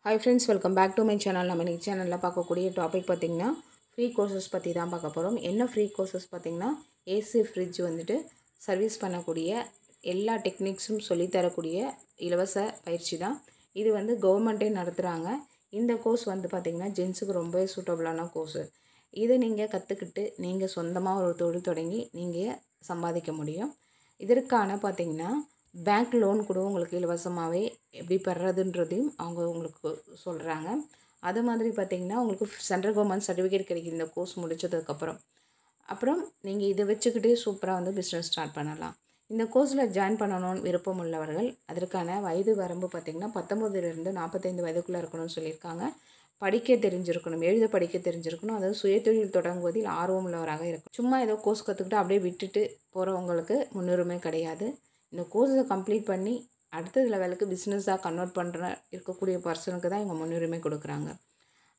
Hi friends, welcome back to my channel. நம்ம இந்த சேனல்ல பார்க்கக்கூடிய டாபிக் பார்த்தீங்கன்னா ஃப்ரீ கோர்சஸ் பற்றி தான் பார்க்க போகிறோம். என்ன ஃப்ரீ கோர்சஸ் பார்த்தீங்கன்னா ஏசி ஃப்ரிட்ஜ் வந்துட்டு சர்வீஸ் பண்ணக்கூடிய எல்லா டெக்னிக்ஸும் சொல்லித்தரக்கூடிய இலவச பயிற்சி தான். இது வந்து கவர்மெண்ட்டே நடத்துகிறாங்க. இந்த கோர்ஸ் வந்து பார்த்திங்கன்னா ஜென்ஸுக்கு ரொம்பவே சூட்டபுளான கோர்ஸு. இதை நீங்கள் கற்றுக்கிட்டு நீங்கள் சொந்தமாக ஒரு தொழில் தொடங்கி நீங்கள் சம்பாதிக்க முடியும். இதற்கான பார்த்திங்கன்னா பேங்க் லோன் கூட உங்களுக்கு இலவசமாகவே எப்படி பெறதுன்றதையும் அவங்க உங்களுக்கு சொல்கிறாங்க. அது மாதிரி பார்த்திங்கன்னா உங்களுக்கு சென்ட்ரல் கவர்மெண்ட் சர்டிஃபிகேட் கிடைக்கிது இந்த கோர்ஸ் முடித்ததுக்கப்புறம். அப்புறம் நீங்கள் இதை வச்சுக்கிட்டு சூப்பராக வந்து பிஸ்னஸ் ஸ்டார்ட் பண்ணலாம். இந்த கோர்ஸில் ஜாயின் பண்ணணும்னு விருப்பம் உள்ளவர்கள் அதற்கான வயது வரம்பு பார்த்திங்கன்னா 19லேருந்து 45 வயதுக்குள்ளே இருக்கணும்னு சொல்லியிருக்காங்க. படிக்க தெரிஞ்சிருக்கணும், எழுத படிக்க தெரிஞ்சிருக்கணும், அதாவது சுயதொழில் தொடங்குவதில் ஆர்வம் உள்ளவராக இருக்கும். சும்மா ஏதோ கோர்ஸ் கற்றுக்கிட்டு அப்படியே விட்டுட்டு போகிறவங்களுக்கு முன்னுரிமை கிடையாது. இந்த கோர்ஸை கம்ப்ளீட் பண்ணி அடுத்த லெவலுக்கு பிஸ்னஸாக கன்வெர்ட் பண்ணுற இருக்கக்கூடிய பர்சனுக்கு தான் இவங்க முன்னுரிமை கொடுக்குறாங்க.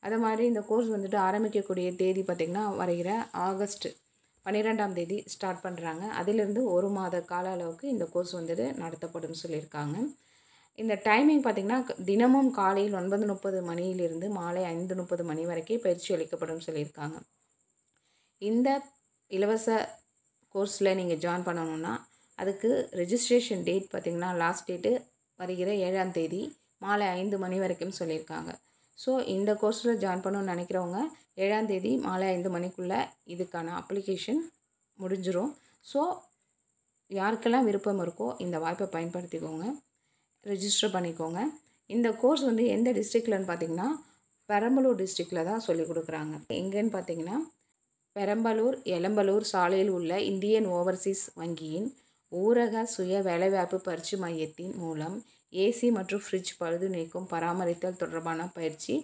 அது மாதிரி இந்த கோர்ஸ் வந்துட்டு ஆரம்பிக்கக்கூடிய தேதி பார்த்திங்கன்னா வருகிற ஆகஸ்ட் 12ஆம் தேதி ஸ்டார்ட் பண்ணுறாங்க. அதிலிருந்து 1 மாத கால அளவுக்கு இந்த கோர்ஸ் வந்துட்டு நடத்தப்படும் சொல்லியிருக்காங்க. இந்த டைமிங் பார்த்திங்கன்னா தினமும் காலையில் 9:30 மணியிலிருந்து மாலை 5:30 மணி வரைக்கும் பயிற்சி அளிக்கப்படும் சொல்லியிருக்காங்க. இந்த இலவச கோர்ஸில் நீங்கள் ஜாயின் பண்ணணுன்னா அதுக்கு ரெஜிஸ்ட்ரேஷன் டேட் பார்த்திங்கன்னா லாஸ்ட் டேட்டு வருகிற 7ஆம் தேதி மாலை 5 மணி வரைக்கும் சொல்லியிருக்காங்க. ஸோ இந்த கோர்ஸில் ஜாயின் பண்ணணும்னு நினைக்கிறவங்க 7ஆம் தேதி மாலை 5 மணிக்குள்ளே இதுக்கான அப்ளிகேஷன் முடிஞ்சிடும். ஸோ யாருக்கெல்லாம் விருப்பம் இருக்கோ இந்த வாய்ப்பை பயன்படுத்திக்கோங்க, ரெஜிஸ்டர் பண்ணிக்கோங்க. இந்த கோர்ஸ் வந்து எந்த டிஸ்ட்ரிக்ட்லன்னு பார்த்திங்கன்னா பெரம்பலூர் டிஸ்ட்ரிக்டில் தான் சொல்லிக் கொடுக்குறாங்க. எங்கேன்னு பார்த்திங்கன்னா பெரம்பலூர் எளம்பலூர் சாலையில் உள்ள இந்தியன் ஓவர்சீஸ் வங்கியின் ஊரக சுய வேலைவாய்ப்பு பயிற்சி மையத்தின் மூலம் ஏசி மற்றும் ஃப்ரிட்ஜ் பழுது நீக்கும் பராமரித்தல் தொடர்பான பயிற்சி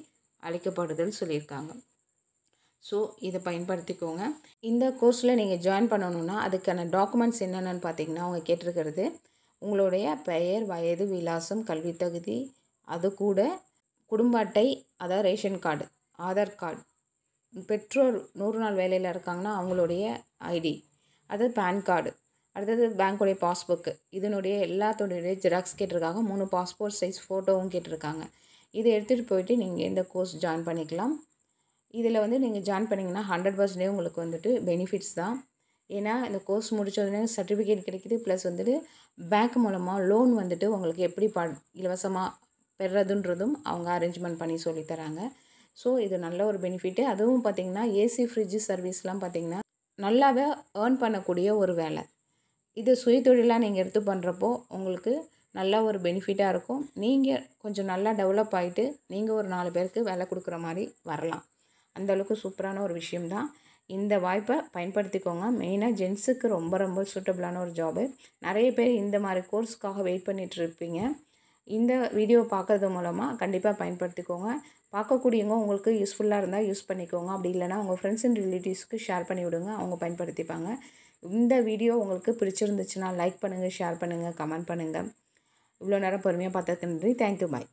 அளிக்கப்படுதல் சொல்லியிருக்காங்க. ஸோ இதை பயன்படுத்திக்கோங்க. இந்த கோர்ஸில் நீங்கள் ஜாயின் பண்ணணுன்னா அதுக்கான டாக்குமெண்ட்ஸ் என்னென்னு பார்த்தீங்கன்னா அவங்க கேட்டிருக்கிறது உங்களுடைய பெயர், வயது, விலாசம், கல்வி தகுதி, அது கூட குடும்ப அட்டை, அதாவது ரேஷன் கார்டு, ஆதார் கார்டு, பெற்றோர் 100 நாள் வேலையில் இருக்காங்கன்னா அவங்களுடைய ஐடி, அது பேன் கார்டு, அடுத்தது பேங்க்குடைய பாஸ்புக்கு, இதனுடைய எல்லாத்தோடைய ஜெராக்ஸ் கேட்டிருக்காங்க. 3 பாஸ்போர்ட் சைஸ் ஃபோட்டோவும் கேட்டிருக்காங்க. இதை எடுத்துகிட்டு போயிட்டு நீங்கள் இந்த கோர்ஸ் ஜாயின் பண்ணிக்கலாம். இதில் வந்து நீங்கள் ஜாயின் பண்ணிங்கன்னா 100% உங்களுக்கு வந்துட்டு பெனிஃபிட்ஸ் தான். ஏன்னா இந்த கோர்ஸ் முடித்தோடனே சர்டிஃபிகேட் கிடைக்கிது, ப்ளஸ் வந்துட்டு பேங்க் மூலமாக லோன் வந்துட்டு உங்களுக்கு எப்படி இலவசமாக பெறதுன்றதும் அவங்க அரேஞ்ச்மெண்ட் பண்ணி சொல்லித்தராங்க. ஸோ இது நல்ல ஒரு பெனிஃபிட்டு. அதுவும் பார்த்திங்கன்னா ஏசி ஃப்ரிட்ஜ் சர்வீஸ்லாம் பார்த்திங்கன்னா நல்லாவே ஏர்ன் பண்ணக்கூடிய ஒரு வேலை. இது சுயதொழிலாக நீங்கள் எடுத்து பண்ணுறப்போ உங்களுக்கு நல்ல ஒரு பெனிஃபிட்டாக இருக்கும். நீங்கள் கொஞ்சம் நல்லா டெவலப் ஆகிட்டு நீங்கள் ஒரு 4 பேருக்கு வேலை கொடுக்குற மாதிரி வரலாம். அந்தளவுக்கு சூப்பரான ஒரு விஷயம்தான். இந்த வாய்ப்பை பயன்படுத்திக்கோங்க. மெயினாக ஜென்ஸுக்கு ரொம்ப ரொம்ப சூட்டபுளான ஒரு ஜாபு. நிறைய பேர் இந்த மாதிரி கோர்ஸுக்காக வெயிட் பண்ணிகிட்டு இருப்பீங்க. இந்த வீடியோ பார்க்குறது மூலமாக கண்டிப்பாக பயன்படுத்திக்கோங்க. பார்க்கக்கூடியவங்க உங்களுக்கு யூஸ்ஃபுல்லாக இருந்தால் யூஸ் பண்ணிக்கோங்க. அப்படி இல்லைனா உங்கள் ஃப்ரெண்ட்ஸ் அண்ட் ரிலேட்டிவ்ஸ்க்கு ஷேர் பண்ணி விடுங்க, அவங்க பயன்படுத்திப்பாங்க. இந்த வீடியோ உங்களுக்கு பிடிச்சிருந்துச்சுன்னா லைக் பண்ணுங்கள், ஷேர் பண்ணுங்கள், கமெண்ட் பண்ணுங்கள். இவ்வளோ நேரம் பொறுமையாக பார்த்ததுக்கு நன்றி. தேங்க்யூ, பாய்.